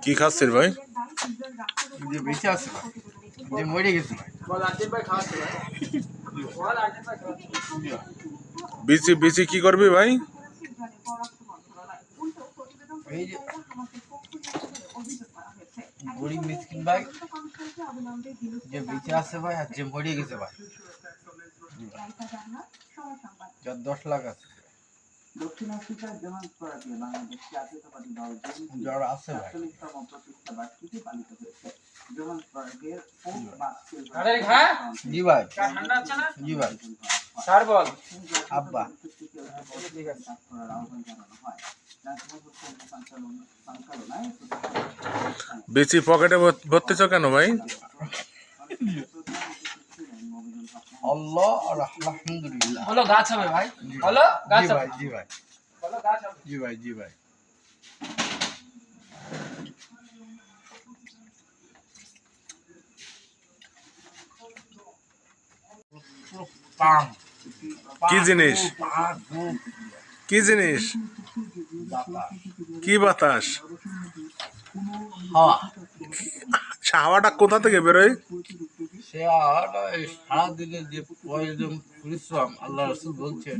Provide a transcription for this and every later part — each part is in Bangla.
কি খাচ্ছেন ভাই? যে বেঁচে আছে ভাই, যে মরে গেছে ভাই। বিচি বিচি কি করবি ভাই? এই যে গরিব মিসকিন ভাই, যে বেঁচে আছে ভাই আর যে মরে গেছে ভাই, যার 10 লাখ আছে, দক্ষিণ আফ্রিকার জোহান্সবার্গে বাংলাদেশ জাতীয়তাবাদী দল যারা আছে ভাই। ৪৭তম প্রতিষ্ঠা বার্ষিকী পালিত হয়েছে। জোহান্সবার্গের পোপ বাস্কেল জি ভাই, জি ভাই, স্যার বল আব্বা করার আহ্বান জানানো হয়। সঞ্চালনায় বিচি পকেটে ভর্তিছ কেন ভাই? আল্লাহ আর আলহামদুলিল্লাহ। হলো গাছ হবে ভাই, হলো গাছ জি হবে, ভাই, জি ভাই, হলো গাছ হবে। জি ভাই, জি ভাই। পাম কি জিনিস? কি জিনিস? কি বাতাস? হাওয়া, হাওয়াটা কোথা থেকে বেরোয়? সে হাওয়াটা সারাদিনের যে প্রয়োজন পরিশ্রম, আল্লাহ রাসূল বলছেন,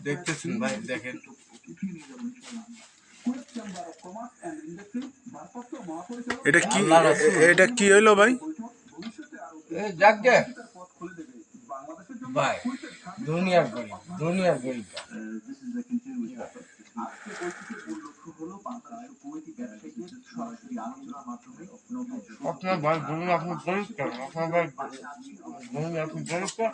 দেখতেছেন ভাই, দেখেন এটা কি, এটা কি হইলো ভাই? যাকে ভাই দুনিয়ার গরিব, দুনিয়ার গরিব। আপনার ভাই ধরুন, আপনি গরিব কেন? আপনার ভাই ধরুন, আপনি গরিব কেন?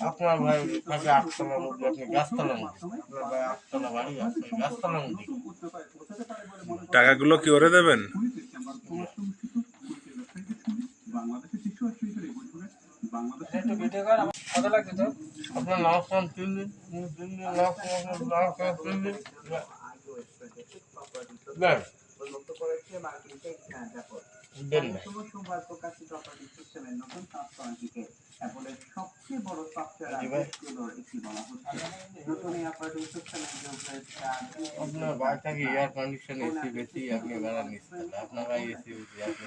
আপনার ভাই থাকে 8 তলার মধ্যে, আপনি গাছতলার মধ্যে। আপনার ভাই 8 তলা বাড়ি, আপনি গাছতলার মধ্যে। টাকাগুলো কি ওরে দেবেন? একটু ভিডিও কর, আমার ভালো লাগছে তো। আপনার নাম 3 দিন, 3 দিন নাম 3 দিন দেন। সোমবার প্রকাশিত অপারেটিং সিস্টেমের নতুন সংস্করণটিকে অ্যাপলের সবচেয়ে বড় সফটওয়্যার আপডেটগুলোর একটি বলা হচ্ছে। নতুন এই অপারেটিং সিস্টেমে যোগ হয়েছে আপনার বাড়িটাকে এয়ার কন্ডিশন এসি বেশি, আপনি বেড়া নিচ্ছেন। আপনার ভাই এসি বেশি, আপনি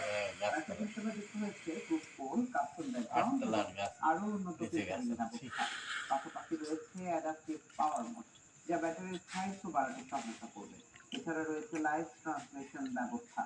গাছতলা, আটতলার গাছ আরো উন্নত নিচে গাছ। পাশাপাশি রয়েছে অ্যাডাপটিভ পাওয়ার মোড, যা ব্যাটারির স্থায়িত্ব বাড়াতে সহায়তা করবে। এছাড়া রয়েছে লাইভ ট্রান্সলেশন ব্যবস্থা।